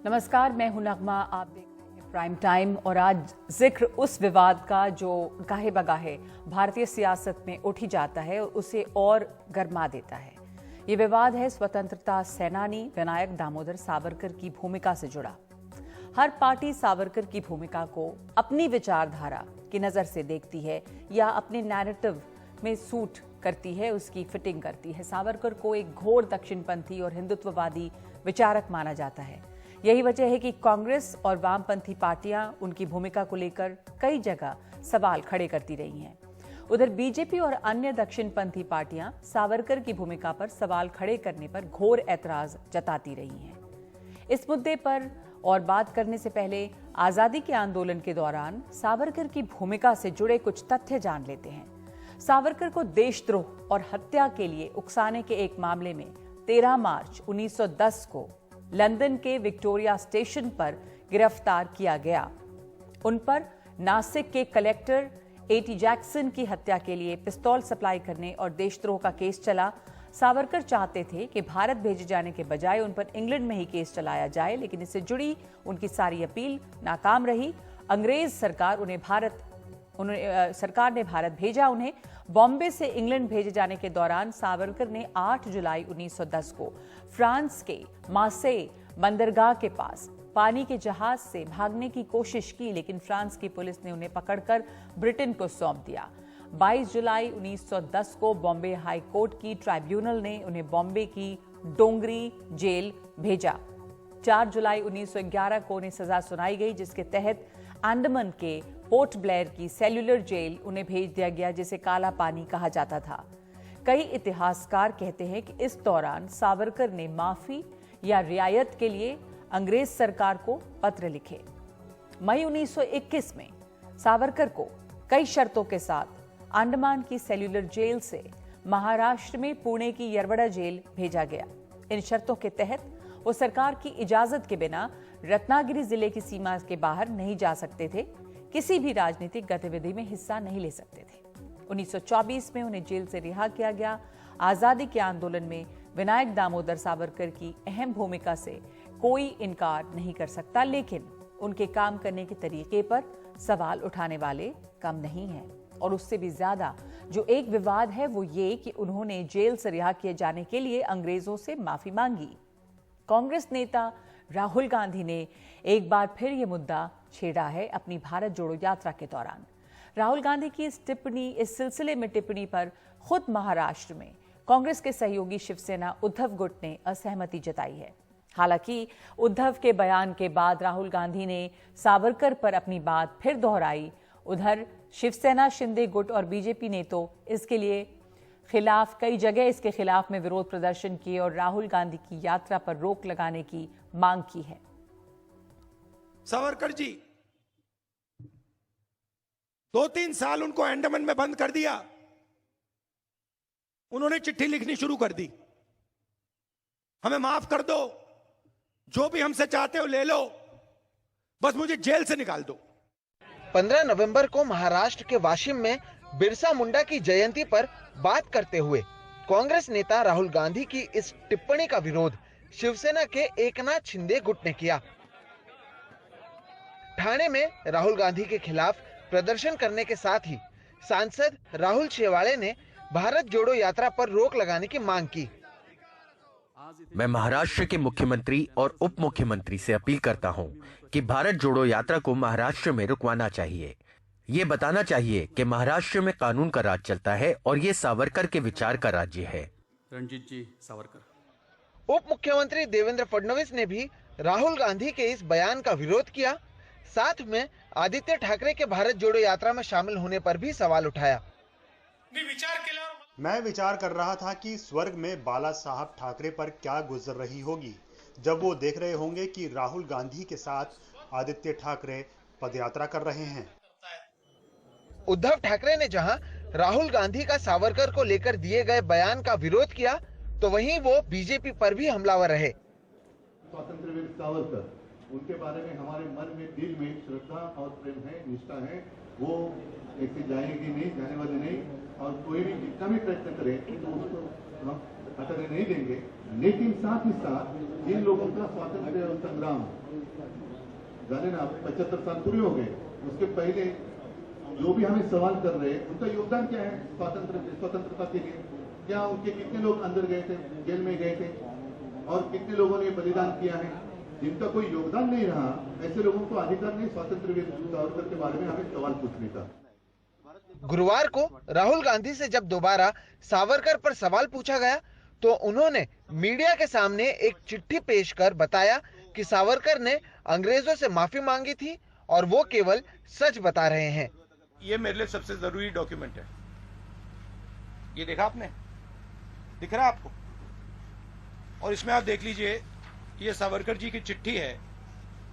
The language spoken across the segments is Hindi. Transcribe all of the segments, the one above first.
नमस्कार, मैं हूं नगमा। आप देख रहे हैं प्राइम टाइम और आज जिक्र उस विवाद का जो गाहे बगाहे भारतीय सियासत में उठ ही जाता है और उसे और गरमा देता है। ये विवाद है स्वतंत्रता सेनानी विनायक दामोदर सावरकर की भूमिका से जुड़ा। हर पार्टी सावरकर की भूमिका को अपनी विचारधारा की नजर से देखती है या अपने नैरेटिव में सूट करती है, उसकी फिटिंग करती है। सावरकर को एक घोर दक्षिणपंथी और हिंदुत्ववादी विचारक माना जाता है। यही वजह है कि कांग्रेस और वामपंथी पार्टियां उनकी भूमिका को लेकर कई जगह सवाल खड़े करती रही हैं। उधर बीजेपी और अन्य दक्षिणपंथी पार्टियां सावरकर की भूमिका पर सवाल खड़े करने पर घोर ऐतराज जताती रही हैं। इस मुद्दे पर और बात करने से पहले आजादी के आंदोलन के दौरान सावरकर की भूमिका से जुड़े कुछ तथ्य जान लेते हैं। सावरकर को देशद्रोह और हत्या के लिए उकसाने के एक मामले में 13 मार्च 1910 को लंदन के विक्टोरिया स्टेशन पर गिरफ्तार किया गया। उन पर नासिक के कलेक्टर A.T. जैक्सन की हत्या के लिए पिस्तौल सप्लाई करने और देशद्रोह का केस चला। सावरकर चाहते थे कि भारत भेजे जाने के बजाय उन पर इंग्लैंड में ही केस चलाया जाए, लेकिन इससे जुड़ी उनकी सारी अपील नाकाम रही। अंग्रेज सरकार ने भारत भेजा उन्हें। बॉम्बे से इंग्लैंड भेजे जाने के दौरान सावरकर ने 8 जुलाई 1910 को फ्रांस के मार्से बंदरगाह के पास पानी के जहाज से भागने की कोशिश की, लेकिन फ्रांस की पुलिस ने उन्हें पकड़कर ब्रिटेन को सौंप दिया। 22 जुलाई 1910 को बॉम्बे हाई कोर्ट की ट्राइब्यूनल ने उन्हें बॉम्बे की डोंगरी जेल भेजा। 4 जुलाई 1911 को उन्हें सजा सुनाई गई, जिसके तहत अंडमान के पोर्ट ब्लेयर की सेल्यूलर जेल उन्हें भेज दिया गया, जिसे काला पानी कहा जाता था। कई इतिहासकार कहते हैं कि इस दौरान सावरकर ने माफी या रियायत के लिए अंग्रेज सरकार को पत्र लिखे। मई 1921 में सावरकर को कई शर्तों के साथ अंडमान की सेल्यूलर जेल से महाराष्ट्र में पुणे की यरवड़ा जेल भेजा गया। इन शर्तों के तहत वो सरकार की इजाजत के बिना रत्नागिरी जिले की सीमा के बाहर नहीं जा सकते थे, किसी भी राजनीतिक गतिविधि में हिस्सा नहीं ले सकते थे। 1924 में उन्हें जेल से रिहा किया गया। आजादी के आंदोलन में विनायक दामोदर सावरकर की अहम भूमिका से कोई इनकार नहीं कर सकता, लेकिन उनके काम करने के तरीके पर सवाल उठाने वाले कम नहीं हैं। और उससे भी ज्यादा जो एक विवाद है वो ये कि उन्होंने जेल से रिहा किए जाने के लिए अंग्रेजों से माफी मांगी। कांग्रेस नेता राहुल गांधी ने एक बार फिर ये मुद्दा छेड़ा है अपनी भारत जोड़ो यात्रा के दौरान। राहुल गांधी की इस सिलसिले में टिप्पणी पर खुद महाराष्ट्र में कांग्रेस के सहयोगी शिवसेना उद्धव गुट ने असहमति जताई है। हालांकि उद्धव के बयान के बाद राहुल गांधी ने सावरकर पर अपनी बात फिर दोहराई। उधर शिवसेना, शिंदे गुट और बीजेपी ने तो इसके लिए कई जगह इसके खिलाफ में विरोध प्रदर्शन किए और राहुल गांधी की यात्रा पर रोक लगाने की मांग की है। सावरकर जी 2-3 साल उनको अंडमान में बंद कर दिया। उन्होंने चिट्ठी लिखनी शुरू कर दी, हमें माफ कर दो, जो भी हमसे चाहते हो ले लो, बस मुझे जेल से निकाल दो। 15 नवंबर को महाराष्ट्र के वाशिम में बिरसा मुंडा की जयंती पर बात करते हुए कांग्रेस नेता राहुल गांधी की इस टिप्पणी का विरोध शिवसेना के एकनाथ शिंदे गुट ने किया। ठाणे में राहुल गांधी के खिलाफ प्रदर्शन करने के साथ ही सांसद राहुल शेवाड़े ने भारत जोड़ो यात्रा पर रोक लगाने की मांग की। मैं महाराष्ट्र के मुख्यमंत्री और उप मुख्यमंत्री से अपील करता हूं कि भारत जोड़ो यात्रा को महाराष्ट्र में रुकवाना चाहिए। ये बताना चाहिए कि महाराष्ट्र में कानून का राज चलता है और ये सावरकर के विचार का राज्य है। रणजीत जी सावरकर। उप मुख्यमंत्री देवेंद्र फडणवीस ने भी राहुल गांधी के इस बयान का विरोध किया। साथ में आदित्य ठाकरे के भारत जोड़ो यात्रा में शामिल होने पर भी सवाल उठाया। मैं विचार कर रहा था कि स्वर्ग में बाला साहब ठाकरे पर क्या गुजर रही होगी जब वो देख रहे होंगे कि राहुल गांधी के साथ आदित्य ठाकरे पदयात्रा कर रहे हैं। उद्धव ठाकरे ने जहां राहुल गांधी का सावरकर को लेकर दिए गए बयान का विरोध किया, तो वहीं वो बीजेपी पर भी हमलावर रहे। स्वतंत्रवीर सावरकर, उनके बारे में हमारे मन में, दिल में श्रद्धा और प्रेम है, निष्ठा है। वो ऐसे जाएगी नहीं, जाने वाले नहीं, और कोई भी जितना भी प्रयत्न करे तो उसको हम हटने नहीं देंगे, लेकिन साथ ही साथ जिन लोगों का स्वातंत्र संग्राम जाने ना 75 साल पूरे हो गए, उसके पहले जो भी हमें सवाल कर रहे हैं उनका योगदान क्या है स्वतंत्रता के लिए, क्या उनके कितने लोग अंदर गए थे, जेल में गए थे, और कितने लोगों ने बलिदान किया है। जिनका कोई योगदान नहीं रहा, ऐसे लोगों को अधिकार नहीं स्वतंत्र वीर सावरकर के बारे में हमें सवाल पूछने का। गुरुवार को राहुल गांधी से जब दोबारा सावरकर पर सवाल पूछा गया तो उन्होंने मीडिया के सामने एक चिट्ठी पेश कर बताया कि सावरकर ने अंग्रेजों से माफी मांगी थी और वो केवल सच बता रहे हैं। ये मेरे लिए सबसे जरूरी डॉक्यूमेंट है। ये देखा आपने, दिख रहा है आपको? और इसमें आप देख लीजिए, ये सावरकर जी की चिट्ठी है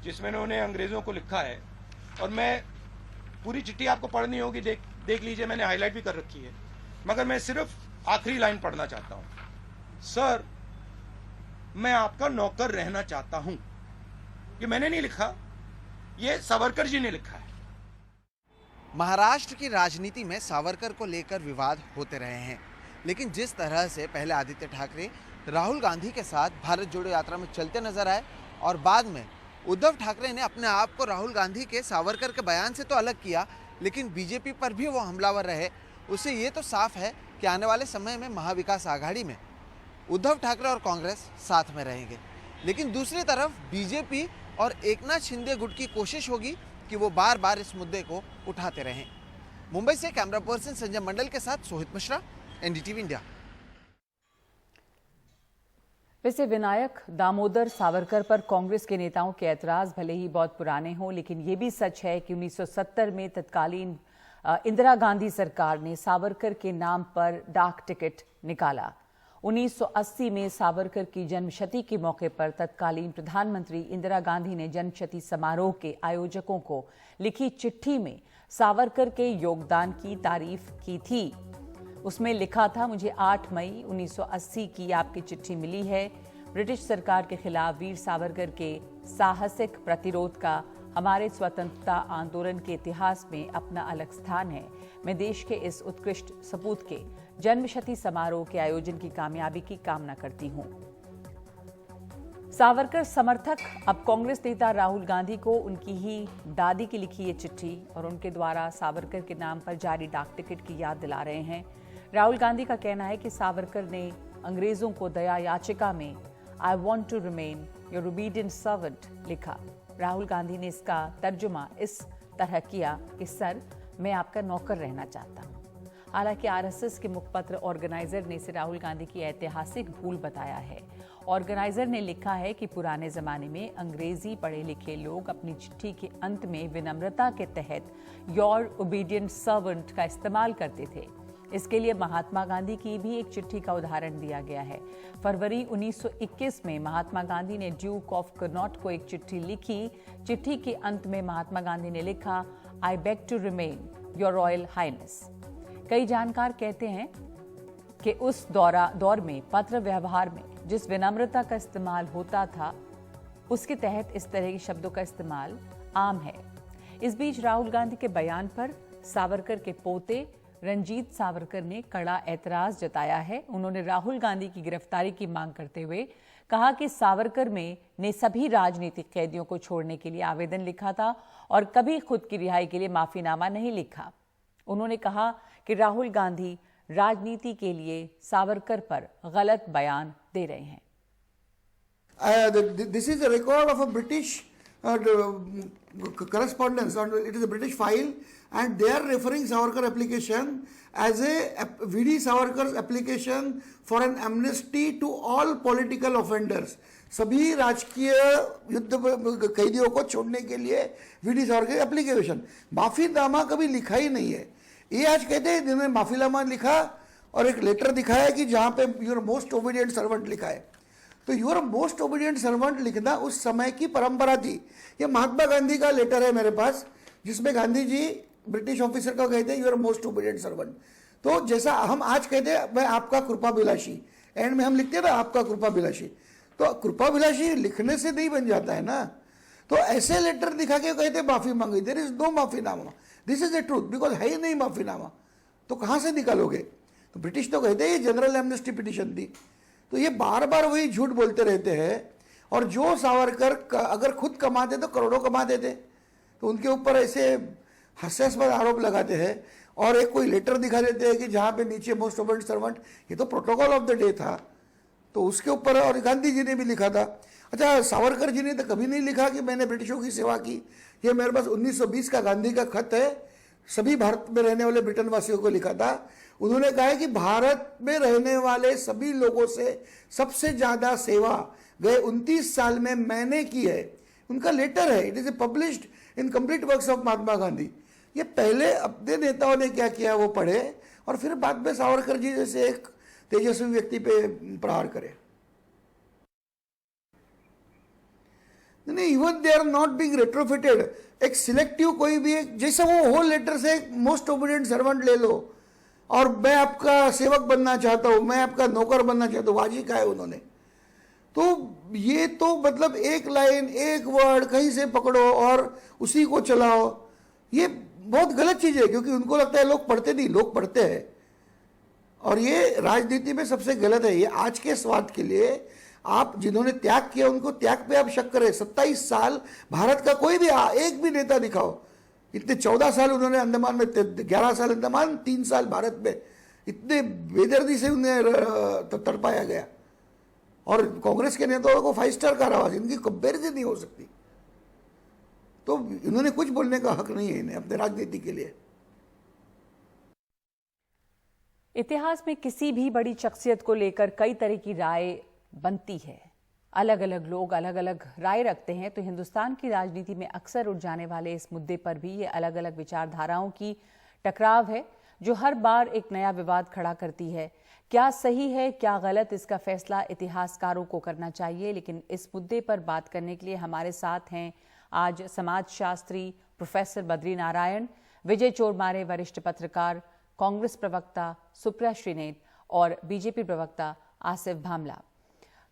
जिसमें उन्होंने अंग्रेजों को लिखा है, और मैं पूरी चिट्ठी आपको पढ़नी होगी, देख लीजिए, मैंने हाईलाइट भी कर रखी है, मगर मैं सिर्फ आखिरी लाइन पढ़ना चाहता हूं। सर, मैं आपका नौकर रहना चाहता हूं। ये मैंने नहीं लिखा, ये सावरकर जी ने लिखा है। महाराष्ट्र की राजनीति में सावरकर को लेकर विवाद होते रहे हैं, लेकिन जिस तरह से पहले आदित्य ठाकरे राहुल गांधी के साथ भारत जोड़ो यात्रा में चलते नजर आए और बाद में उद्धव ठाकरे ने अपने आप को राहुल गांधी के सावरकर के बयान से तो अलग किया, लेकिन बीजेपी पर भी वो हमलावर रहे, उससे ये तो साफ है कि आने वाले समय में महाविकास आघाड़ी में उद्धव ठाकरे और कांग्रेस साथ में रहेंगे। लेकिन दूसरी तरफ बीजेपी और एकनाथ शिंदे गुट की कोशिश होगी कि वो बार बार इस मुद्दे को उठाते रहें। मुंबई से कैमरा पर्सन संजय मंडल के साथ सोहित मिश्रा, एनडीटीवी इंडिया। वैसे विनायक दामोदर सावरकर पर कांग्रेस के नेताओं के ऐतराज भले ही बहुत पुराने हों, लेकिन ये भी सच है कि 1970 में तत्कालीन इंदिरा गांधी सरकार ने सावरकर के नाम पर डाक टिकट निकाला। 1980 में सावरकर की जन्मशती के मौके पर तत्कालीन प्रधानमंत्री इंदिरा गांधी ने जन्मशती समारोह के आयोजकों को लिखी चिट्ठी में सावरकर के योगदान की तारीफ की थी। उसमें लिखा था, मुझे 8 मई 1980 की आपकी चिट्ठी मिली है। ब्रिटिश सरकार के खिलाफ वीर सावरकर के साहसिक प्रतिरोध का हमारे स्वतंत्रता आंदोलन के इतिहास में अपना अलग स्थान है। मैं देश के इस उत्कृष्ट सपूत के जन्मशती समारोह के आयोजन की कामयाबी की कामना करती हूं। सावरकर समर्थक अब कांग्रेस नेता राहुल गांधी को उनकी ही दादी की लिखी ये चिट्ठी और उनके द्वारा सावरकर के नाम पर जारी डाक टिकट की याद दिला रहे हैं। राहुल गांधी का कहना है कि सावरकर ने अंग्रेजों को दया याचिका में I want to remain your obedient servant लिखा। राहुल गांधी ने इसका तर्जुमा इस तरह किया कि सर, मैं आपका नौकर रहना चाहता हूं। हालांकि आरएसएस के मुखपत्र ऑर्गेनाइजर ने इसे राहुल गांधी की ऐतिहासिक भूल बताया है। ऑर्गेनाइजर ने लिखा है कि पुराने जमाने में अंग्रेजी पढ़े लिखे लोग अपनी चिट्ठी के अंत में विनम्रता के तहत योर ओबीडिएंट सर्वेंट का इस्तेमाल करते थे। इसके लिए महात्मा गांधी की भी एक चिट्ठी का उदाहरण दिया गया है। फरवरी 1921 में महात्मा गांधी ने ड्यूक ऑफ कर्नॉट को एक चिट्ठी लिखी। चिट्ठी के अंत में महात्मा गांधी ने लिखा, I beg to remain your royal highness. कई जानकार कहते हैं कि उस दौर में पत्र व्यवहार में जिस विनम्रता का इस्तेमाल होता था, उसके तहत इस तरह के शब्दों का इस्तेमाल आम है। इस बीच राहुल गांधी के बयान पर सावरकर के पोते रंजीत सावरकर ने कड़ा ऐतराज जताया है। उन्होंने राहुल गांधी की गिरफ्तारी की मांग करते हुए कहा कि सावरकर ने सभी राजनीतिक कैदियों को छोड़ने के लिए आवेदन लिखा था और कभी खुद की रिहाई के लिए माफीनामा नहीं लिखा। उन्होंने कहा कि राहुल गांधी राजनीति के लिए सावरकर पर गलत बयान दे रहे हैं। This is a record of a British correspondence, and it is a British file, and they are referring Savarkar application as a V.D. Savarkar's application for an amnesty to all political offenders. सभी राजकीय युद्ध कैदियों को छोड़ने के लिए वी.डी. सावरकर एप्लीकेशन, माफीनामा कभी लिखा ही नहीं है। ये आज कहते हैं जिन्होंने माफीनामा लिखा और एक लेटर दिखाया कि जहाँ पे यूर मोस्ट ओबीडिएंट सर्वेंट लिखा है। तो यूर मोस्ट ओबीडिएंट सर्वेंट लिखना उस समय की परंपरा थी। ये महात्मा गांधी का लेटर है मेरे पास, जिसमें गांधी जी ब्रिटिश ऑफिसर को कहते हैं यूर मोस्ट ओबीडिएंट सर्वेंट। तो जैसा हम आज कहते हैं मैं आपका कृपाभिलाषी, एंड में हम लिखते हैं ना आपका कृपाभिलाषी, तो कृपाभिलाषी लिखने से नहीं बन जाता है ना। तो ऐसे लेटर दिखा के कहते माफी मांगी, देयर इज नो माफीनामा, this is the truth, because है ही नहीं माफीनामा, तो कहाँ से निकालोगे। तो ब्रिटिश तो कहते हैं जनरल एमनेस्टी पिटिशन थी, तो ये बार बार वही झूठ बोलते रहते हैं। और जो सावरकर अगर खुद कमाते तो करोड़ों कमा देते, तो उनके ऊपर ऐसे हास्यास्पद आरोप लगाते हैं और एक कोई लेटर दिखा देते हैं कि जहाँ पे नीचे मोस्ट ओबेडेंट सर्वेंट, ये तो प्रोटोकॉल ऑफ द डे था, तो उसके ऊपर, और गांधी जी ने भी लिखा था। अच्छा, सावरकर जी ने तो कभी नहीं लिखा कि मैंने ब्रिटिशों की सेवा की। ये मेरे पास 1920 का गांधी का खत है, सभी भारत में रहने वाले ब्रिटेन वासियों को लिखा था। उन्होंने कहा है कि भारत में रहने वाले सभी लोगों से सबसे ज्यादा सेवा गए 29 साल में मैंने की है। उनका लेटर है, it is published in complete works of Mahatma Gandhi. ये पहले अपने नेताओं ने क्या किया वो पढ़े और फिर बाद में सावरकर जी जैसे एक तेजस्वी व्यक्ति पे प्रहार करे। नहीं, even they are not being retrofitted. एक सिलेक्टिव कोई भी एक, जैसे वो होल लेटर से एक मोस्ट ओबीडिएंट सर्वेंट ले लो और मैं आपका सेवक बनना चाहता हूं, मैं आपका नौकर बनना चाहता हूं, वाजी का है उन्होंने। तो ये तो मतलब एक लाइन, एक वर्ड कहीं से पकड़ो और उसी को चलाओ, ये बहुत गलत चीज है। क्योंकि उनको लगता है लोग पढ़ते नहीं, लोग पढ़ते हैं। और ये राजनीति में सबसे गलत है। ये आज के स्वाद के लिए आप जिन्होंने त्याग किया उनको त्याग पे आप शक करें। 27 साल भारत का कोई भी एक भी नेता दिखाओ, इतने 14 साल उन्होंने अंडमान में, 11 साल अंडमान, 3 साल भारत में, इतने बेदर्दी से उन्हें तड़पाया गया। और कांग्रेस के नेताओं को 5 स्टार कारावास, इनकी कंपेरिजन नहीं हो सकती। तो इन्होंने कुछ बोलने का हक नहीं है इन्हें अपने राजनीति के लिए। इतिहास में किसी भी बड़ी शख्सियत को लेकर कई तरह की राय बनती है, अलग अलग लोग अलग अलग राय रखते हैं। तो हिंदुस्तान की राजनीति में अक्सर उठ जाने वाले इस मुद्दे पर भी ये अलग अलग विचारधाराओं की टकराव है जो हर बार एक नया विवाद खड़ा करती है। क्या सही है, क्या गलत, इसका फैसला इतिहासकारों को करना चाहिए। लेकिन इस मुद्दे पर बात करने के लिए हमारे साथ हैं आज समाजशास्त्री प्रोफेसर बद्री नारायण, विजय चोरमारे वरिष्ठ पत्रकार, कांग्रेस प्रवक्ता सुप्रिया श्रीनेत और बीजेपी प्रवक्ता आसिफ भामला।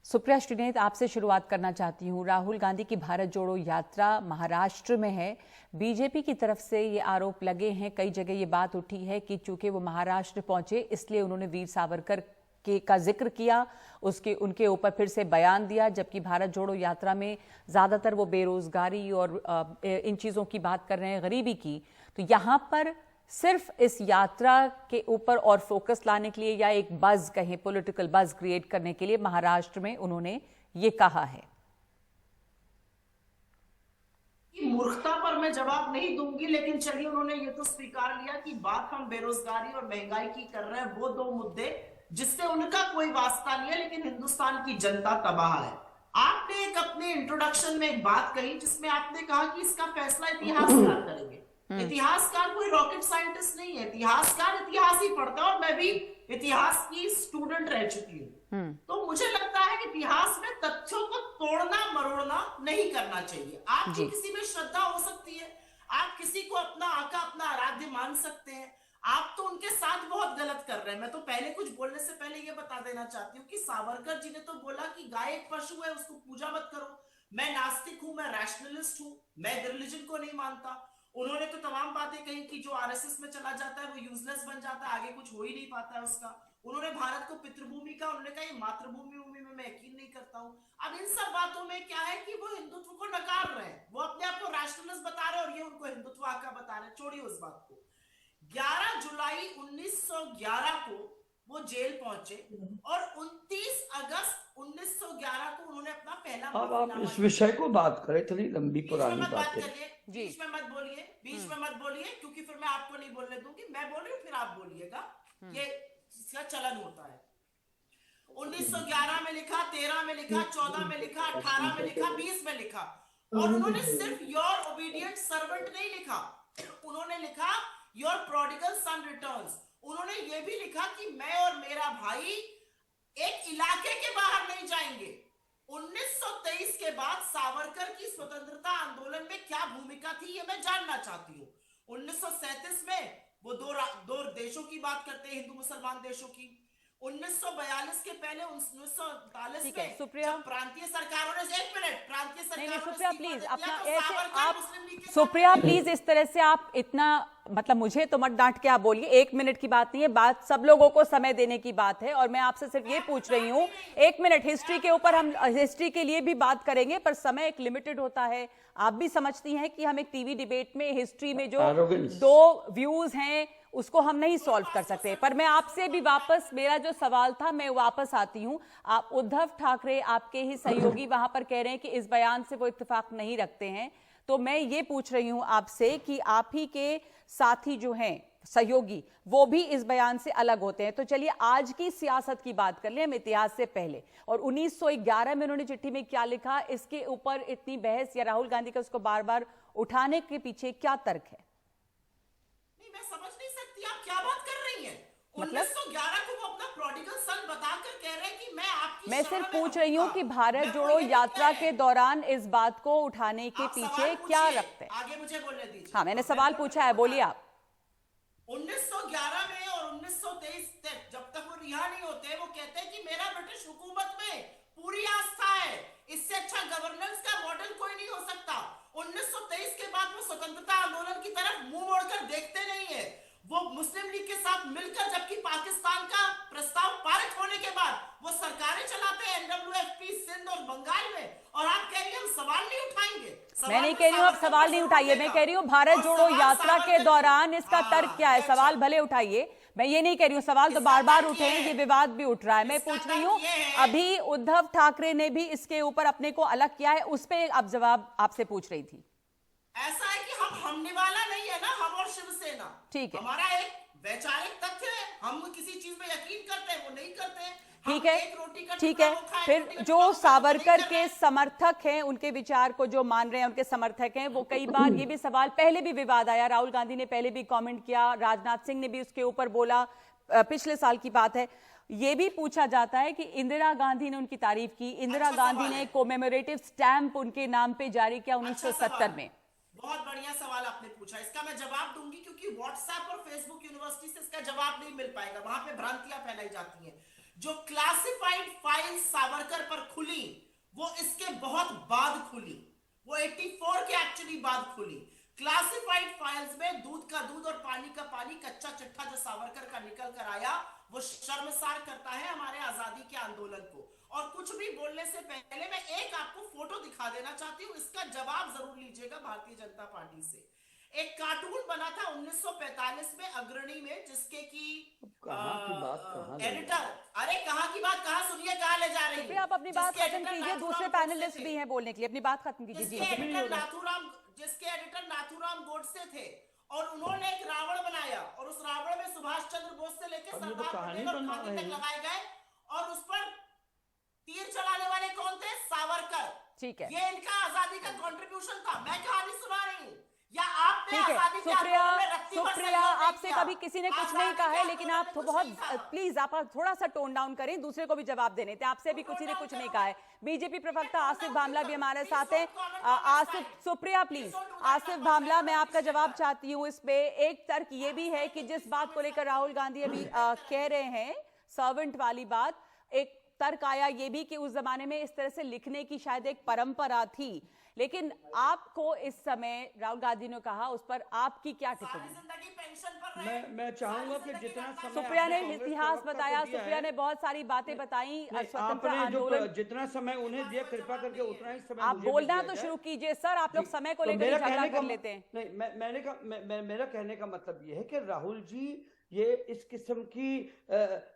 सुप्रिया श्रीनेत, आपसे शुरुआत करना चाहती हूँ। राहुल गांधी की भारत जोड़ो यात्रा महाराष्ट्र में है। बीजेपी की तरफ से ये आरोप लगे हैं, कई जगह ये बात उठी है कि चूंकि वो महाराष्ट्र पहुंचे इसलिए उन्होंने वीर सावरकर का जिक्र किया, उनके ऊपर फिर से बयान दिया, जबकि भारत जोड़ो यात्रा में ज्यादातर वो बेरोजगारी और इन चीजों की बात कर रहे हैं, गरीबी की। तो यहाँ पर सिर्फ इस यात्रा के ऊपर और फोकस लाने के लिए या एक बज कहें, पॉलिटिकल बज क्रिएट करने के लिए महाराष्ट्र में उन्होंने ये कहा है। मूर्खता पर मैं जवाब नहीं दूंगी, लेकिन चलिए उन्होंने ये तो स्वीकार लिया कि बात हम बेरोजगारी और महंगाई की कर रहे हैं, वो दो मुद्दे जिससे उनका कोई वास्ता नहीं है, लेकिन हिंदुस्तान की जनता तबाह है। आपने एक अपने इंट्रोडक्शन में एक बात कही जिसमें आपने कहा कि इसका फैसला इतिहासकार करेंगे। इतिहासकार कोई रॉकेट साइंटिस्ट नहीं है, इतिहासकार इतिहास ही पढ़ता है और मैं भी इतिहास की स्टूडेंट रह चुकी हूँ। तो मुझे लगता है कि इतिहास में तथ्यों को तोड़ना मरोड़ना नहीं करना चाहिए। आपकी किसी में श्रद्धा हो सकती है, आप किसी को अपना आका अपना आराध्य मान सकते हैं, आप तो उनके साथ बहुत गलत कर रहे हैं। मैं तो पहले कुछ बोलने से पहले ये बता देना चाहती हूँ कि सावरकर जी ने तो बोला कि गाय एक पशु है, उसको पूजा मत करो। मैं नास्तिक हूं, मैं रैशनलिस्ट हूं, मैं रिलीजन को नहीं मानता। उन्होंने तो तमाम बातें कही कि जो आरएसएस में चला जाता है वो यूजलेस बन जाता है, आगे कुछ हो ही नहीं पाता है उसका। उन्होंने भारत को पितृभूमि का, उन्होंने कहा ये मातृभूमि में मैं यकीन नहीं करता हूं। अब इन सब बातों में क्या है कि वो हिंदुत्व को नकार रहे हैं, वो अपने आप को रैशनलिस्ट बता रहे हैं और ये उनको हिंदुत्व आका बता रहे हैं। छोड़िए उस बात को। 11 जुलाई 1911 को वो जेल पहुंचे और 29 अगस्त 1911 को उन्होंने अपना पहला। अब आप इस विषय को बात करें, इतनी लंबी पुरानी बात है। बीच में मत बोलिए, बीच में मत बोलिए, क्योंकि फिर मैं आपको नहीं बोलने दूंगी। मैं बोल रही हूँ फिर आप बोलिएगा, ये इसका चलन होता है। 1911 में लिखा, 13 में लिखा, 14 में लिखा, 18 में लिखा, 20 में लिखा। और उन्होंने सिर्फ योर ओबीडिएंट सर्वेंट नहीं लिखा, उन्होंने लिखा योर प्रोडिगल सन रिटर्न्स। उन्होंने ये भी लिखा कि मैं और मेरा भाई एक इलाके के बाहर नहीं जाएंगे। 1923 के बाद सावरकर की स्वतंत्रता आंदोलन में क्या भूमिका थी ये मैं जानना चाहती हूँ। 1937 में वो दो देशों की बात करते हैं, हिंदू मुसलमान देशों की। 1942 के पहले 1939 में जब प्रांतीय सरकारों ने, एक मिनट, प्रांतीय सरकार नहीं, हजारों में सुप्रिया इस्तीफा प्लीज दे दिया, अपना तो ऐसे सावरकर आप मुस्लिम लीग के साथ सुप्रिया नहीं प्लीज इस तरह से आप इतना मतलब मुझे तो मत डांट के आप बोलिए, 1 मिनट की बात नहीं है, बात सब लोगों को समय देने की बात है। और मैं आपसे सिर्फ ये पूछ रही हूँ, 1 मिनट हिस्ट्री के ऊपर हम हिस्ट्री के लिए भी बात करेंगे, पर समय एक लिमिटेड होता है। आप भी समझती हैं कि हम एक टीवी डिबेट में हिस्ट्री में जो Arrogance. 2 व्यूज हैं उसको हम नहीं सॉल्व कर सकते। पर मैं आपसे भी वापस, मेरा जो सवाल था मैं वापस आती हूं। आप उद्धव ठाकरे आपके ही सहयोगी वहां पर कह रहे हैं कि इस बयान से वो इत्तेफाक नहीं रखते हैं, तो मैं ये पूछ रही हूं आपसे कि आप ही के साथी जो हैं सहयोगी वो भी इस बयान से अलग होते हैं। तो चलिए आज की सियासत की बात कर लें हम, इतिहास से पहले। और 1911 में उन्होंने चिट्ठी में क्या लिखा, इसके ऊपर इतनी बहस या राहुल गांधी का उसको बार बार उठाने के पीछे क्या तर्क है? मैं समझ नहीं सकती आप क्या बात कर रही हैं। मतलब 1911 को वो अपना प्रोडिगल सन बताकर कह रहे हैं कि मैं आपकी मैं शरण सिर्फ में पूछ रही हूँ रहूंगा। कि भारत मैं जोड़ो वो ये यात्रा कह के रहे हैं। दौरान इस बात को उठाने के आप पीछे सवाल क्या पूछिए, रखते हैं? आगे मुझे बोलने दीजिए। हाँ, मैंने सवाल पूछा है, बोलिए आप। 1911 में और 1923 तक जब तक वो रिहा नहीं होते, वो कहते हैं कि मेरा ब्रिटिश हुकूमत में पूरी आस्था है, इससे अच्छा गवर्नेंस का मॉडल कोई नहीं हो सकता। 1923 के बाद वो स्वतंत्रता आंदोलन की तरफ मुंह मोड़कर देखते नहीं है। वो मुस्लिम लीग के साथ मिलकर, जबकि पाकिस्तान का प्रस्ताव पारित होने के बाद वो सरकारें चलाते हैं एनडब्ल्यूएफपी सिंध और बंगाल में, और आप कह रही हैं हम सवाल नहीं उठाएंगे। मैं नहीं कह रही हूँ आप सवाल नहीं उठाइए, मैं कह रही हूँ भारत जोड़ो यात्रा के दौरान इसका तर्क क्या है। सवाल भले उठाइए, मैं ये नहीं कह रही हूँ, सवाल तो बार बार उठे हैं, ये विवाद भी उठ रहा है। मैं पूछ रही हूँ अभी उद्धव ठाकरे ने भी इसके ऊपर अपने को अलग किया है, उस पर अब जवाब आपसे पूछ रही थी। ऐसा है कि हम निवाला नहीं है ना, हम और शिवसेना, ठीक है, हमारा एक वैचारिक तथ्य है, हम किसी चीज में यकीन करते हैं, वो नहीं करते हैं। ठीक है, ठीक है। फिर जो सावरकर के समर्थक हैं, उनके विचार को जो मान रहे हैं, उनके समर्थक हैं, वो कई बार ये भी सवाल, पहले भी विवाद आया, राहुल गांधी ने पहले भी कमेंट किया, राजनाथ सिंह ने भी उसके ऊपर बोला, पिछले साल की बात है। ये भी पूछा जाता है कि इंदिरा गांधी ने उनकी तारीफ की, इंदिरा गांधी ने कोमेमोरेटिव स्टैंप उनके नाम पे जारी किया 1970 में। बहुत बढ़िया सवाल आपने पूछा, इसका मैं जवाब दूंगी, क्योंकि व्हाट्सएप और फेसबुक यूनिवर्सिटी से इसका जवाब नहीं मिल पाएगा, वहां पे भ्रांतियां फैलाई जाती हैं। जो क्लासिफाइड फाइल सावरकर पर खुली, वो इसके बहुत बाद खुली, वो 84 के एक्चुअली बाद खुली। क्लासिफाइड फाइल्स में दूध का दूध और पानी का पानी, कच्चा चिट्ठा जो सावरकर का निकल कर आया, वो शर्मसार करता है हमारे आजादी के आंदोलन को। और कुछ भी बोलने से पहले मैं एक आपको फोटो दिखा देना चाहती हूँ, इसका जवाब जरूर लीजिएगा भारतीय जनता पार्टी से। एक कार्टून बना था 1945 में अग्रणी में, जिसके की एडिटर, अरे कहाँ की बात कहाँ, सुनिए कहाँ ले जा रही है। आप अपनी बात खत्म कीजिए, दूसरे पैनलिस्ट भी हैं बोलने के लिए, अपनी बात खत्म कीजिए। जिसके एडिटर नाथूराम गोडसे थे, और उन्होंने एक रावण बनाया, और उस रावण में सुभाष चंद्र बोस से लेकर सरदार पटेल और गांधी तक लगाए गए, और उस पर तीर चलाने वाले कौन थे? सावरकर। ठीक है, ये इनका आजादी का कंट्रीब्यूशन था, मैं कहानी सुना रही हूँ, या आपने ठीक है। आजादी के आंदोलन में रत्ती भर सुप्रिया, सहयोग नहीं आपसे किया? कभी किसी ने कुछ नहीं कहा है, लेकिन आप तो बहुत प्लीज आप थोड़ा सा टोन डाउन करें, दूसरे को भी जवाब देने थे। आपसे भी किसी ने कुछ नहीं कहा है। बीजेपी प्रवक्ता आसिफ भामला भी हमारे साथ हैं। आसिफ, सुप्रिया प्लीज, आसिफ भामला, मैं आपका जवाब चाहती हूँ इस पे। एक तर्क ये भी है कि जिस बात को लेकर राहुल गांधी अभी कह रहे हैं, सर्वेंट वाली बात, एक तर्क आया ये भी कि उस जमाने में इस तरह से लिखने की शायद एक परंपरा थी, लेकिन आपको इस समय राहुल गांधी ने कहा, उस पर आपकी क्या टिप्पणी? मैं चाहूंगा कि जितना समय सुप्रिया ने इतिहास बताया, सुप्रिया ने बहुत सारी बातें बताई, स्वतंत्रता आंदोलन, जितना समय उन्हें दिया, कृपा करके उतना ही समय आप बोलना तो शुरू कीजिए सर, आप लोग समय को लेकर झगड़ा कर लेते हैं। नहीं, मेरा कहने का मतलब ये है कि राहुल जी ये इस किस्म की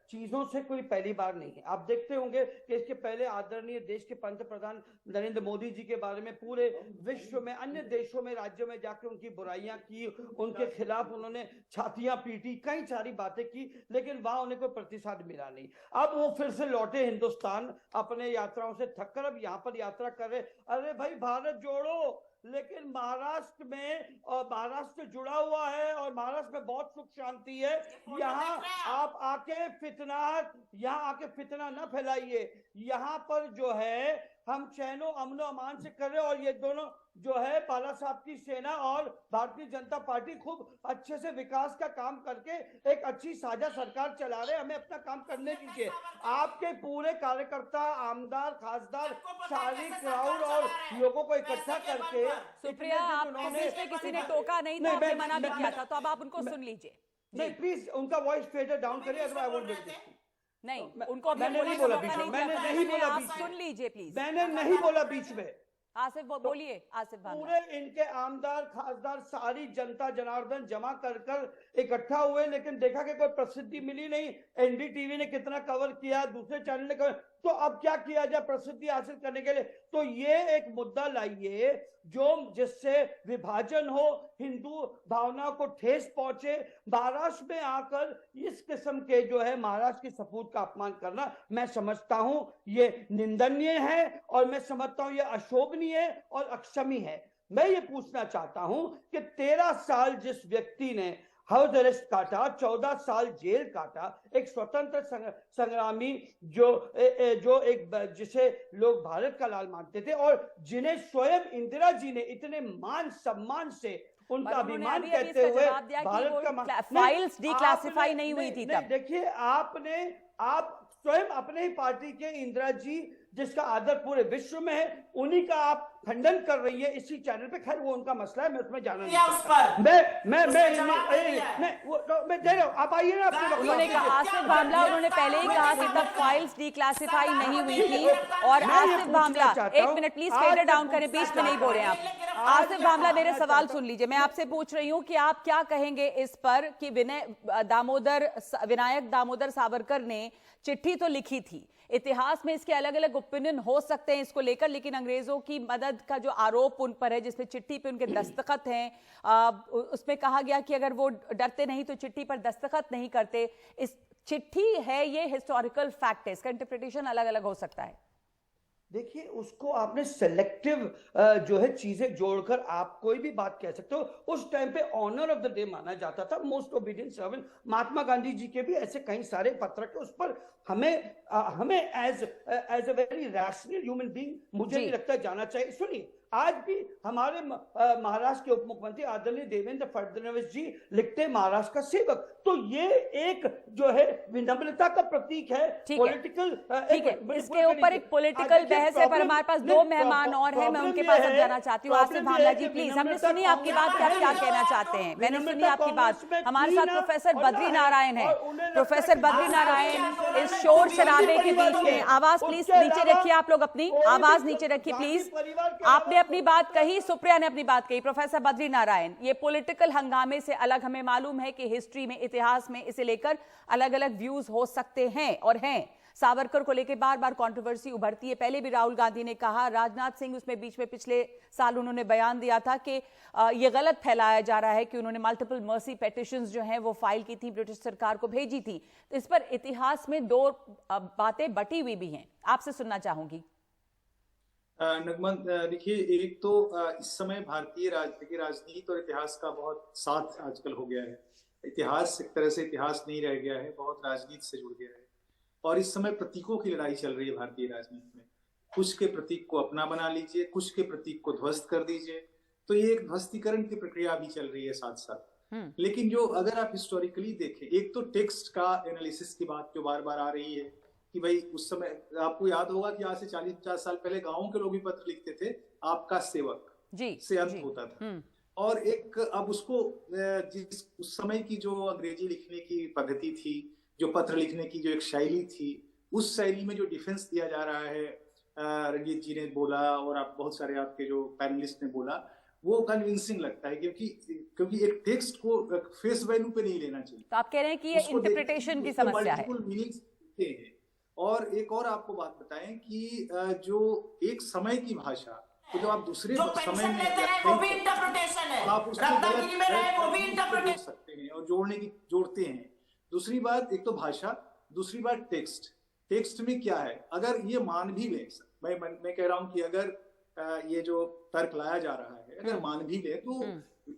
चीजों से कोई पहली बार नहीं है। आप देखते होंगे कि इसके पहले आदरणीय देश के पंतप्रधान नरेंद्र मोदी जी के बारे में पूरे विश्व में, अन्य देशों में, राज्यों में जाकर उनकी बुराइयां की, उनके खिलाफ उन्होंने छातियां पीटी, कई सारी बातें की, लेकिन वहां उन्हें कोई प्रतिसाद मिला नहीं। अब वो फिर से लौटे हिंदुस्तान, अपने यात्राओं से थककर अब यहाँ पर यात्रा कर रहे। अरे भाई भारत जोड़ो, लेकिन महाराष्ट्र में, और महाराष्ट्र जुड़ा हुआ है और महाराष्ट्र में बहुत सुख शांति है। यहाँ आप आके फितना न फैलाइए। यहाँ पर जो है हम चैनो अमनो अमान से कर रहे हैं, और ये दोनों जो है बाला साहब की सेना और भारतीय जनता पार्टी खूब अच्छे से विकास का काम करके एक अच्छी साझा सरकार चला रहे हैं। हमें अपना काम करने दीजिए। आपके पूरे कार्यकर्ता, आमदार, खासदार, सारी क्राउड और लोगों को इकट्ठा करके, सुप्रिया, आपको बीच में किसी ने टोका नहीं था, आपने मना भी किया था, तो अब आप उनको सुन लीजिए। नहीं प्लीज उनका वॉइस फेडर डाउन करिए, otherwise I won't do this. नहीं, उनको मैंने नहीं बोला बीच में, मैंने नहीं बोला आप बीच सुन में, लीजिए प्लीज। मैंने नहीं बोला बीच में। आसिफ बोलिए, आसिफ भांगड़ा। पूरे इनके आमदार, खासदार, सारी जनता जनार्दन जमा कर कर इकट्ठा हुए, लेकिन देखा कि कोई प्रसिद्धि मिली नहीं। एनडीटीवी ने कितना कवर किया, दूसरे चैनल ने कवर, तो अब क्या किया जाए प्रसिद्धि हासिल करने के लिए? तो ये एक मुद्दा लाइए जो जिससे विभाजन हो, हिंदू भावना को ठेस पहुंचे। महाराष्ट्र में आकर इस किस्म के जो है महाराष्ट्र की सपूत का अपमान करना, मैं समझता हूं ये निंदनीय है, और मैं समझता हूं ये अशोभनीय और अक्षमी है। मैं ये पूछना चाहता हूं कि 13 साल जिस व्यक्ति ने हाउस अरेस्ट काटा, 14 साल जेल काटा, एक स्वतंत्र संग्रामी जो एक जिसे लोग भारत का लाल मानते थे, और जिन्हें स्वयं इंदिरा जी ने इतने मान सम्मान से उनका अभिमान कहते हुए भारत का फाइल्स डिक्लासिफाई नहीं हुई थी तब। देखिए, आप स्वयं अपने ही पार्टी के इंदिरा जी जिसका आदर पूरे विश्व में है, उन्हीं का आप खंडन कर रही है इसी चैनल पे। खैर वो उनका मसला है, मैं उसमें जाना नहीं चाहता। मैं दे रहा हूं, आप आइए ना। उन्होंने कहा, आसिफ भामला, उन्होंने पहले ही कहा कि तब फाइल्स डिक्लासिफाई नहीं हुई थी। और आसिफ भामला, एक मिनट प्लीज, फेडर डाउन करें, बीच में नहीं बोल रहे हैं आप। आसिफ भामला, मेरे सवाल सुन लीजिए। मैं आपसे पूछ रही हूँ कि आप क्या कहेंगे इस पर कि विनायक दामोदर सावरकर ने चिट्ठी तो लिखी थी, इतिहास में इसके अलग अलग ओपिनियन हो सकते हैं इसको लेकर, लेकिन अंग्रेजों की मदद का जो आरोप उन पर है, जिसमें चिट्ठी पे उनके दस्तखत हैं, उसमें कहा गया कि अगर वो डरते नहीं तो चिट्ठी पर दस्तखत नहीं करते। इस चिट्ठी है, ये हिस्टोरिकल फैक्ट है, इसका इंटरप्रिटेशन अलग अलग हो सकता है। देखिए, उसको आपने सेलेक्टिव जो है चीजें जोड़कर आप कोई भी बात कह सकते हो। उस टाइम पे ऑनर ऑफ द डे माना जाता था, most obedient servant. Mahatma Gandhi ji के भी ऐसे कई सारे पत्र के उस पर हमें as a very rational human being मुझे नहीं लगता जाना चाहिए। सुनिए, आज भी हमारे महाराष्ट्र के उप मुख्यमंत्री आदरणीय देवेंद्र फडणवीस जी लिखते हैं महाराष्ट्र का सेवक, तो ये एक जो है विनम्रता का प्रतीक है। पॉलिटिकल ठीक है, इसके ऊपर एक पॉलिटिकल बहस है, पर हमारे पास 2 मेहमान और हैं, मैं उनके पास अब जाना चाहती हूँ। आसिफ भामला जी प्लीज, हमने सुनी आपकी बात कि आप क्या कहना चाहते हैं, मैंने सुनी आपकी बात। हमारे साथ प्रोफेसर बद्री नारायण है। प्रोफेसर बद्री नारायण, इस शोर शराबे के बीच में आवाज प्लीज नीचे रखिए, आप लोग अपनी आवाज नीचे रखिए प्लीज। आपने अपनी बात कही, सुप्रिया ने अपनी बात कही। प्रोफेसर बद्री नारायण, ये पॉलिटिकल हंगामे से अलग हमें मालूम है कि हिस्ट्री में, इतिहास में इसे लेकर अलग अलग व्यूज हो सकते हैं और हैं। सावरकर को लेकर बार बार कंट्रोवर्सी उभरती है। पहले भी राहुल गांधी ने कहा, राजनाथ सिंह उसमें बीच में पिछले साल उन्होंने बयान दिया था कि ये गलत फैलाया जा रहा है कि उन्होंने मल्टीपल मर्सी पेटिशंस जो हैं वो फाइल की थी, ब्रिटिश सरकार को भेजी थी। तो इस पर इतिहास में 2 बातें बटी हुई भी हैं, आपसे सुनना चाहूंगी। नगमन, देखिए, एक तो इस समय भारतीय राजनीति और इतिहास का बहुत साथ आजकल हो गया है। इतिहास एक तरह से इतिहास नहीं रह गया है, बहुत राजनीति से जुड़ गया है। और इस समय प्रतीकों की लड़ाई चल रही है भारतीय राजनीति में। कुछ के प्रतीक को अपना बना लीजिए, कुछ के प्रतीक को ध्वस्त कर दीजिए। तो ये एक ध्वस्तीकरण की प्रक्रिया भी चल रही है साथ साथ। लेकिन जो अगर आप हिस्टोरिकली देखें, एक तो टेक्स्ट का एनालिसिस की बात जो बार बार आ रही है कि भाई उस समय आपको याद होगा कि आज से 40-50 साल पहले गाँव के लोग भी पत्र लिखते थे, आपका सेवक से अंत होता था। और एक अब उसको जिस उस समय की जो अंग्रेजी लिखने की पद्धति थी, जो पत्र लिखने की जो एक शैली थी, उस शैली में जो डिफेंस दिया जा रहा है, रंजीत जी ने बोला और आप बहुत सारे आपके जो पैनलिस्ट ने बोला, वो कन्विंसिंग लगता है, क्योंकि एक टेक्स्ट को फेस वैल्यू पे नहीं लेना चाहिए। तो आप कह रहे हैं कि ये इंटरप्रिटेशन की समस्या है। और एक और आपको बात बताएं कि जो एक समय की भाषा, तो जो आप दूसरे समय में आप उसको जोड़ सकते हैं और जोड़ते हैं। दूसरी बात, एक तो भाषा, दूसरी बात टेक्स्ट में क्या है, अगर ये मान भी ले, मैं कह रहा हूं कि अगर ये जो तर्क लाया जा रहा है अगर मान भी ले, तो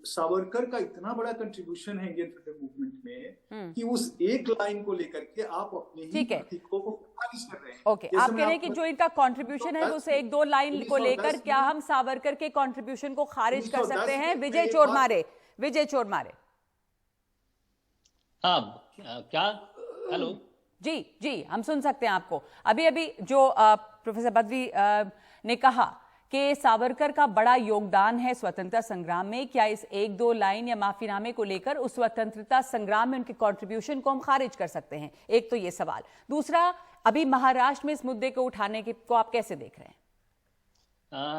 सावरकर का इतना बड़ा कंट्रीब्यूशन है इंडियन फ्रीडम मूवमेंट में कि उस एक लाइन को लेकर के आप अपने ही प्रतीकों को खारिज कर रहे हैं। ओके, आप कह रहे हैं कि जो इनका कंट्रीब्यूशन है उस एक दो लाइन को लेकर क्या हम सावरकर के कंट्रीब्यूशन को खारिज कर सकते हैं? विजय चोरमारे। हाँ, क्या? हेलो जी, हम सुन सकते हैं आपको। अभी जो प्रोफेसर बद्री ने कहा कि सावरकर का बड़ा योगदान है स्वतंत्रता संग्राम में, क्या इस एक दो लाइन या माफीनामे को लेकर उस स्वतंत्रता संग्राम में उनके कंट्रीब्यूशन को हम खारिज कर सकते हैं? एक तो ये सवाल। दूसरा, अभी महाराष्ट्र में इस मुद्दे को उठाने को आप कैसे देख रहे हैं?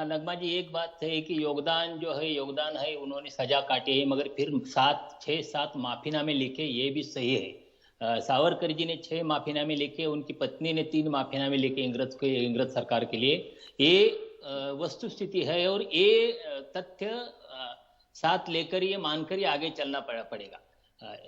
नगमा जी, एक बात है कि योगदान है, उन्होंने सजा काटी है, मगर फिर 6-7 माफीनामे लिखे, ये भी सही है। सावरकर जी ने 6 माफीनामे लिखे, उनकी पत्नी ने 3 माफीनामे लिखे इंग्रज सरकार के लिए। ये वस्तु स्थिति है और ये तथ्य साथ लेकर ये मानकर ही आगे चलना पड़ेगा।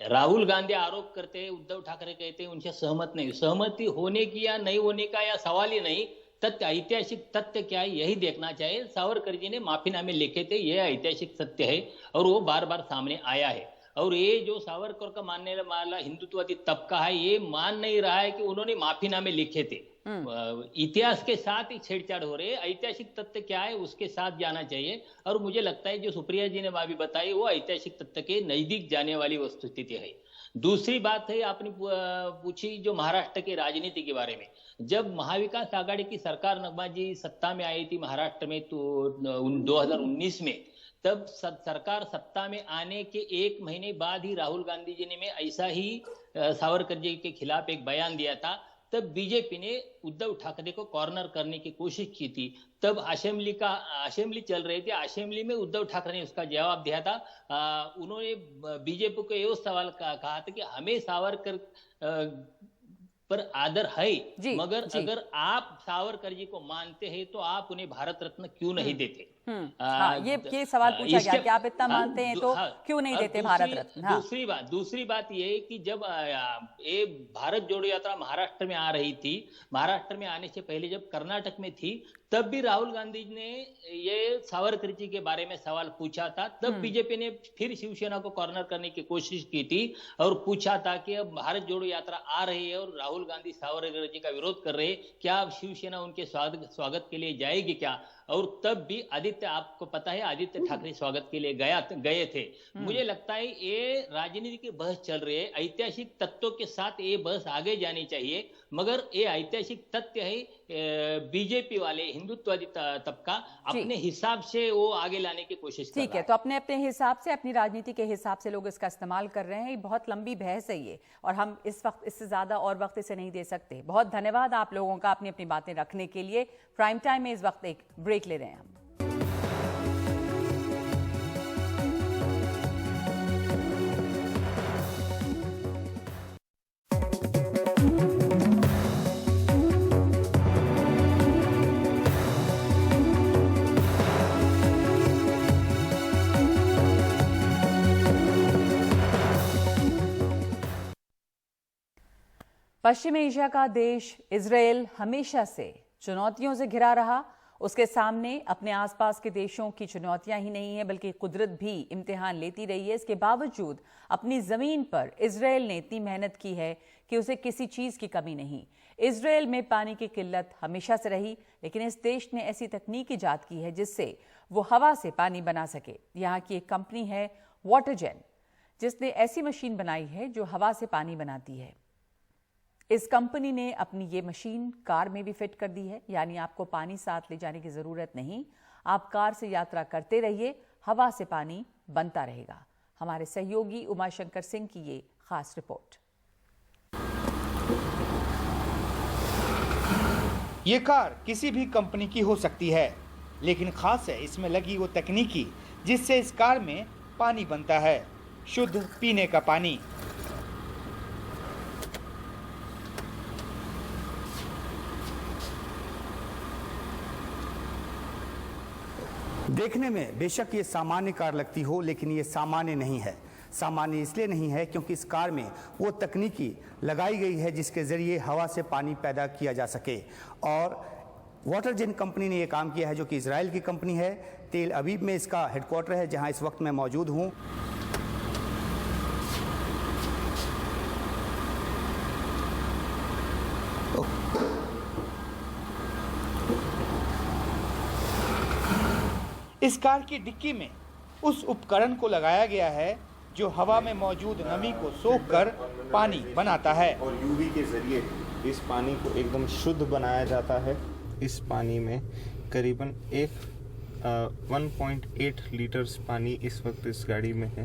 राहुल गांधी आरोप करते हैं, उद्धव ठाकरे कहते हैं उनसे सहमति होने की या नहीं होने का या सवाल ही नहीं, तथ्य ऐतिहासिक तथ्य क्या है यही देखना चाहिए। सावरकर जी ने माफीनामे लिखे थे, यह ऐतिहासिक सत्य है और वो बार बार सामने आया है। और ये जो सावरकर का मानने वाला हिंदुत्ववादी तबका है, ये मान नहीं रहा है कि उन्होंने माफीनामे लिखे थे। इतिहास के साथ ही छेड़छाड़ हो रही है। ऐतिहासिक तथ्य क्या है उसके साथ जाना चाहिए, और मुझे लगता है जो सुप्रिया जी ने अभी बताई वो ऐतिहासिक तथ्य के नजदीक जाने वाली वस्तुस्थिति है। दूसरी बात है, आपने पूछी जो महाराष्ट्र की राजनीति के बारे में। जब महाविकास आघाड़ी की सरकार नगमा जी सत्ता में आई थी महाराष्ट्र में, तो 2019 में, तब सरकार सत्ता में आने के 1 महीने बाद ही राहुल गांधी जी ने ऐसा ही सावरकर जी के खिलाफ एक बयान दिया था। तब बीजेपी ने उद्धव ठाकरे को कॉर्नर करने की कोशिश की थी। तब असेंबली चल रही थी, असेंबली में उद्धव ठाकरे ने उसका जवाब दिया था। उन्होंने बीजेपी को ये सवाल कहा था कि हमें सावरकर पर आदर है, मगर अगर आप सावरकर जी को मानते हैं तो आप उन्हें भारत रत्न क्यों नहीं देते? ये सवाल पूछा गया कि आप इतना मानते हैं तो क्यों नहीं देते भारत रत्न? दूसरी बात ये है कि जब ये भारत जोड़ो यात्रा महाराष्ट्र में आ रही थी, महाराष्ट्र में आने से पहले जब कर्नाटक में थी, तब भी राहुल गांधी ने ये सावरकर जी के बारे में सवाल पूछा था। तब बीजेपी ने फिर शिवसेना को कॉर्नर करने की कोशिश की थी और पूछा था कि अब भारत जोड़ो यात्रा आ रही है और राहुल गांधी सावरकर जी का विरोध कर रहे हैं, क्या अब शिवसेना उनके स्वागत के लिए जाएगी क्या? और तब भी आपको पता है आदित्य ठाकरे स्वागत के लिए गए थे। मुझे लगता है ये राजनीति की बहस चल रही है, ऐतिहासिक तथ्यों के साथ ये बहस आगे जानी चाहिए, मगर ये ऐतिहासिक तथ्य है बीजेपी वाले हिंदुत्ववादी तबका अपने हिसाब से वो आगे लाने की कोशिश कर रहा है। ठीक है, तो अपने हिसाब से, अपनी राजनीति के हिसाब से लोग इसका इस्तेमाल कर रहे हैं। ये बहुत लंबी बहस है ये, और हम इस वक्त इससे ज्यादा और वक्त इसे नहीं दे सकते। बहुत धन्यवाद आप लोगों का अपनी अपनी बातें रखने के लिए। प्राइम टाइम में इस वक्त एक ब्रेक ले रहे हैं हम। पश्चिम एशिया का देश इजरायल हमेशा से चुनौतियों से घिरा रहा। उसके सामने अपने आसपास के देशों की चुनौतियां ही नहीं है, बल्कि कुदरत भी इम्तिहान लेती रही है। इसके बावजूद अपनी जमीन पर इजरायल ने इतनी मेहनत की है कि उसे किसी चीज की कमी नहीं। इजरायल में पानी की किल्लत हमेशा से रही, लेकिन इस देश ने ऐसी तकनीक ईजाद की है जिससे वो हवा से पानी बना सके। यहाँ की एक कंपनी है वाटरजेन, जिसने ऐसी मशीन बनाई है जो हवा से पानी बनाती है। इस कंपनी ने अपनी ये मशीन कार में भी फिट कर दी है, यानी आपको पानी साथ ले जाने की जरूरत नहीं। आप कार से यात्रा करते रहिए, हवा से पानी बनता रहेगा। हमारे सहयोगी उमाशंकर सिंह की ये खास रिपोर्ट। ये कार किसी भी कंपनी की हो सकती है, लेकिन खास है इसमें लगी वो तकनीकी जिससे इस कार में पानी बनता है, शुद्ध पीने का पानी। देखने में बेशक ये सामान्य कार लगती हो, लेकिन ये सामान्य नहीं है। सामान्य इसलिए नहीं है क्योंकि इस कार में वो तकनीकी लगाई गई है जिसके ज़रिए हवा से पानी पैदा किया जा सके। और वाटरजेन कंपनी ने ये काम किया है, जो कि इजराइल की कंपनी है। तेल अवीव में इसका हेडक्वार्टर है, जहां इस वक्त मैं मौजूद हूं। इस कार की डिक्की में उस उपकरण को लगाया गया है जो हवा में मौजूद नमी को सोखकर पानी बनाता है और यूवी के जरिए इस पानी को एकदम शुद्ध बनाया जाता है। इस पानी में करीबन 1.8 लीटर्स पानी इस वक्त इस गाड़ी में है।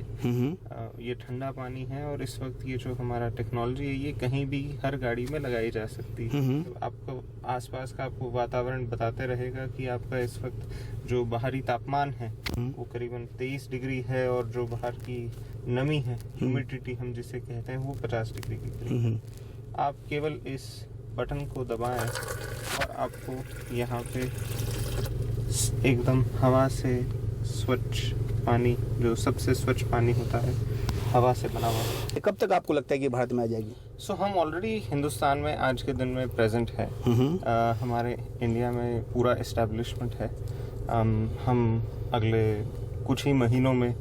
ये ठंडा पानी है और इस वक्त ये जो हमारा टेक्नोलॉजी है ये कहीं भी हर गाड़ी में लगाई जा सकती है। आपको आसपास का आपको वातावरण बताते रहेगा कि आपका इस वक्त जो बाहरी तापमान है वो करीबन 23 डिग्री है और जो बाहर की नमी है, ह्यूमिडिटी हम जिसे कहते हैं, वो 50 डिग्री की करीब। आप केवल इस बटन को दबाएं और आपको यहाँ पे एकदम हवा से स्वच्छ पानी, जो सबसे स्वच्छ पानी होता है, हवा से बना हुआ। कब तक आपको लगता है कि भारत में आ जाएगी? हम ऑलरेडी हिंदुस्तान में आज के दिन में प्रेजेंट है। हमारे इंडिया में पूरा एस्टेब्लिशमेंट है। हम अगले कुछ ही महीनों में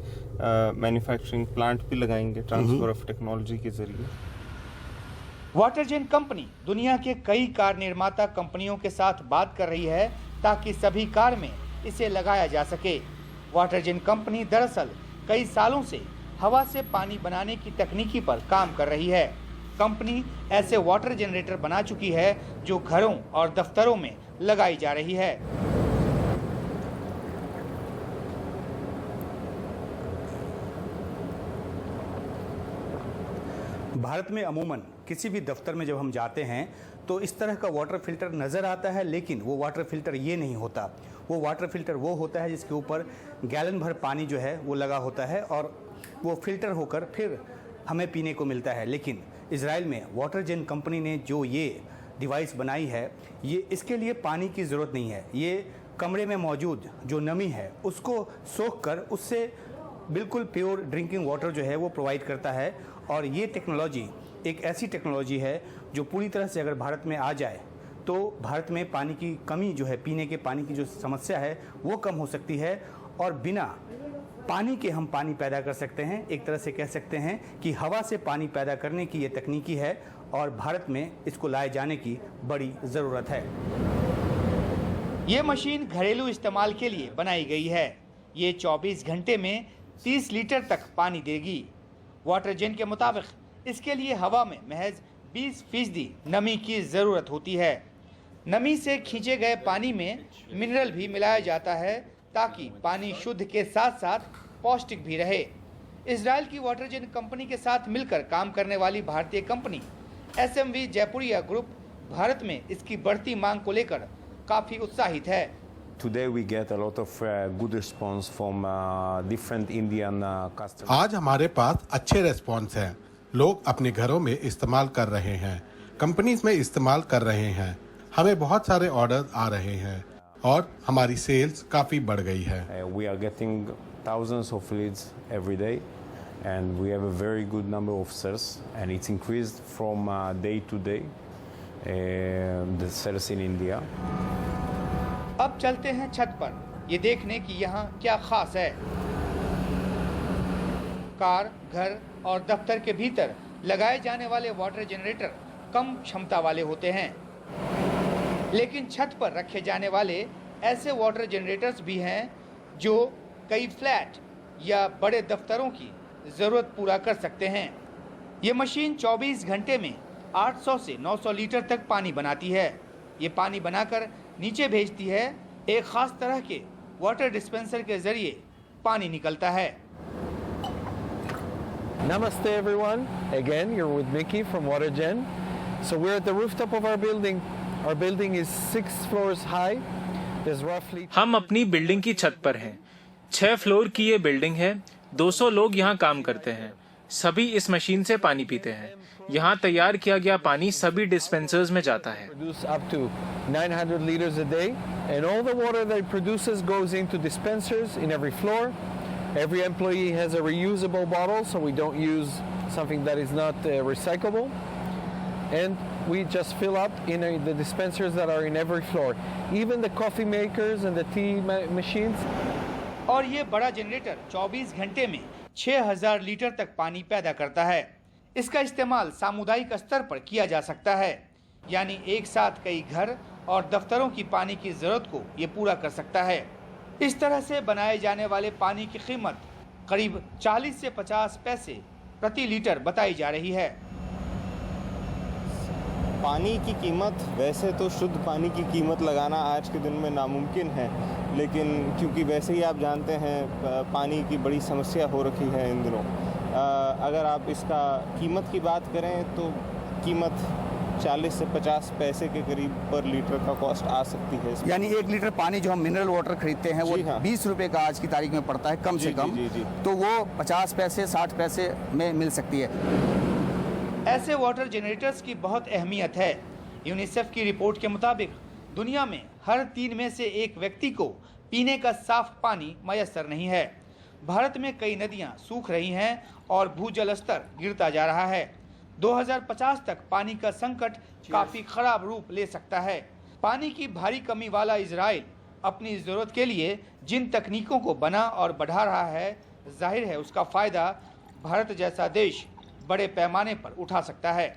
मैन्युफैक्चरिंग प्लांट भी लगाएंगे ट्रांसफर ऑफ टेक्नोलॉजी के जरिए। वाटरजेन कंपनी दुनिया के कई कार निर्माता कंपनियों के साथ बात कर रही है ताकि सभी कार में इसे लगाया जा सके। वाटरजेन कंपनी दरअसल कई सालों से हवा से पानी बनाने की तकनीकी पर काम कर रही है। कंपनी ऐसे वाटर जनरेटर बना चुकी है जो घरों और दफ्तरों में लगाई जा रही है। भारत में अमूमन किसी भी दफ्तर में जब हम जाते हैं तो इस तरह का वाटर फिल्टर नज़र आता है, लेकिन वो वाटर फिल्टर ये नहीं होता। वो वाटर फिल्टर वो होता है जिसके ऊपर गैलन भर पानी जो है वो लगा होता है और वो फिल्टर होकर फिर हमें पीने को मिलता है। लेकिन इजराइल में वाटरजेन कंपनी ने जो ये डिवाइस बनाई है, ये इसके लिए पानी की ज़रूरत नहीं है। ये कमरे में मौजूद जो नमी है उसको सोख कर उससे बिल्कुल प्योर ड्रिंकिंग वाटर जो है वो प्रोवाइड करता है। और ये टेक्नोलॉजी एक ऐसी टेक्नोलॉजी है जो पूरी तरह से अगर भारत में आ जाए तो भारत में पानी की कमी जो है, पीने के पानी की जो समस्या है वो कम हो सकती है और बिना पानी के हम पानी पैदा कर सकते हैं। एक तरह से कह सकते हैं कि हवा से पानी पैदा करने की ये तकनीकी है और भारत में इसको लाए जाने की बड़ी ज़रूरत है। ये मशीन घरेलू इस्तेमाल के लिए बनाई गई है। ये 24 घंटे में 30 लीटर तक पानी देगी। वाटरजेन के मुताबिक इसके लिए हवा में महज 20% नमी की ज़रूरत होती है। नमी से खींचे गए पानी में मिनरल भी मिलाया जाता है ताकि पानी शुद्ध के साथ साथ पौष्टिक भी रहे। इजराइल की वाटरजेन कंपनी के साथ मिलकर काम करने वाली भारतीय company SMV Jaipuria group Bharat में इसकी बढ़ती मांग को लेकर काफ़ी उत्साहित है। Today we get a lot of good response from different Indian customers. आज हमारे पास अच्छे रेस्पॉन्स हैं। लोग अपने घरों में इस्तेमाल कर रहे हैं, कंपनीज में इस्तेमाल कर रहे हैं। हमें बहुत सारे ऑर्डर आ रहे हैं और हमारी सेल्स काफ़ी बढ़ गई है। We are getting thousands of leads every day and we have a very good number of sales and it's increased from day to day the sales in India. अब चलते हैं छत पर ये देखने कि यहाँ क्या खास है। कार, घर और दफ्तर के भीतर लगाए जाने वाले वाटर जनरेटर कम क्षमता वाले होते हैं, लेकिन छत पर रखे जाने वाले ऐसे वाटर जनरेटर्स भी हैं जो कई फ्लैट या बड़े दफ्तरों की ज़रूरत पूरा कर सकते हैं। ये मशीन 24 घंटे में 800 से 900 लीटर तक पानी बनाती है। ये पानी बनाकर नीचे भेजती है। एक खास तरह के वाटर डिस्पेंसर के जरिए पानी निकलता है। Namaste everyone. Again, you're with Mickey from WaterGen. So we're at the rooftop of our building. Our building is 6 floors high. There's roughly हम अपनी बिल्डिंग की छत पर हैं। 6 फ्लोर की ये बिल्डिंग है। 200 लोग यहाँ काम करते हैं। सभी इस मशीन से पानी पीते हैं। यहाँ तैयार किया गया पानी सभी डिस्पेंसर्स में जाता है। produce up to 900 liters a day, and all the water that it produces goes into dispensers in every floor. Every employee has a reusable bottle, so we don't use something that is not recyclable. and we just fill up in the dispensers that are in every floor. Even the coffee makers and the tea machines. और ये बड़ा जनरेटर 24 घंटे में 6000 लीटर तक पानी पैदा करता है। इसका इस्तेमाल सामुदायिक स्तर पर किया जा सकता है, यानी एक साथ कई घर और दफ्तरों की पानी की जरूरत को ये पूरा कर सकता है। इस तरह से बनाए जाने वाले पानी की कीमत करीब 40 से 50 पैसे प्रति लीटर बताई जा रही है। पानी की कीमत, वैसे तो शुद्ध पानी की कीमत लगाना आज के दिन में नामुमकिन है, लेकिन क्योंकि वैसे ही आप जानते हैं पानी की बड़ी समस्या हो रखी है इन दिनों, अगर आप इसका कीमत की बात करें तो कीमत 40 से 50 पैसे के करीब पर लीटर का कॉस्ट आ सकती है। यानी 1 लीटर पानी जो हम मिनरल वाटर खरीदते हैं वो 20 रुपए का आज की तारीख में पड़ता है कम से कम, तो वो 50 पैसे 60 पैसे में मिल सकती है। ऐसे वाटर जनरेटर्स की बहुत अहमियत है। यूनिसेफ की रिपोर्ट के मुताबिक दुनिया में हर 3 में से 1 व्यक्ति को पीने का साफ पानी मयसर नहीं है। भारत में कई नदियां सूख रही हैं और भूजल स्तर गिरता जा रहा है। 2050 तक पानी का संकट काफी खराब रूप ले सकता है। पानी की भारी कमी वाला इजराइल अपनी जरूरत के लिए जिन तकनीकों को बना और बढ़ा रहा है, जाहिर है उसका फायदा भारत जैसा देश बड़े पैमाने पर उठा सकता है।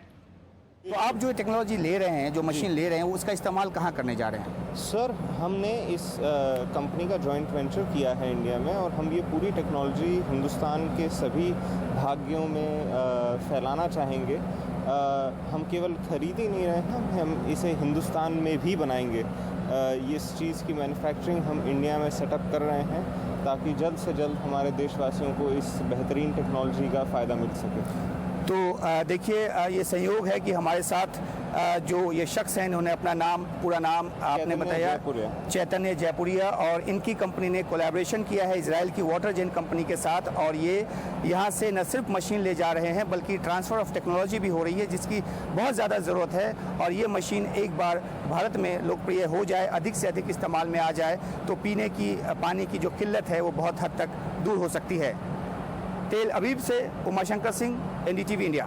तो आप जो टेक्नोलॉजी ले रहे हैं, जो मशीन ले रहे हैं, उसका इस्तेमाल कहाँ करने जा रहे हैं? सर, हमने इस कंपनी का जॉइंट वेंचर किया है इंडिया में, और हम ये पूरी टेक्नोलॉजी हिंदुस्तान के सभी भाग्यों में फैलाना चाहेंगे। हम केवल खरीद ही नहीं रहे हैं, हम इसे हिंदुस्तान में भी बनाएंगे। इस चीज़ की मैन्युफैक्चरिंग हम इंडिया में सेटअप कर रहे हैं ताकि जल्द से जल्द हमारे देशवासियों को इस बेहतरीन टेक्नोलॉजी का फ़ायदा मिल सके। तो देखिए, ये संयोग है कि हमारे साथ जो ये शख्स हैं, इन्होंने अपना नाम, पूरा नाम आपने बताया, चैतन्य जयपुरिया, और इनकी कंपनी ने कोलैबोरेशन किया है इजराइल की वाटर जेन कंपनी के साथ, और ये यहाँ से न सिर्फ मशीन ले जा रहे हैं बल्कि ट्रांसफ़र ऑफ टेक्नोलॉजी भी हो रही है जिसकी बहुत ज़्यादा ज़रूरत है। और ये मशीन एक बार भारत में लोकप्रिय हो जाए, अधिक से अधिक इस्तेमाल में आ जाए, तो पीने की पानी की जो किल्लत है वो बहुत हद तक दूर हो सकती है। तेल अवीब से उमाशंकर सिंह, NDTV इंडिया।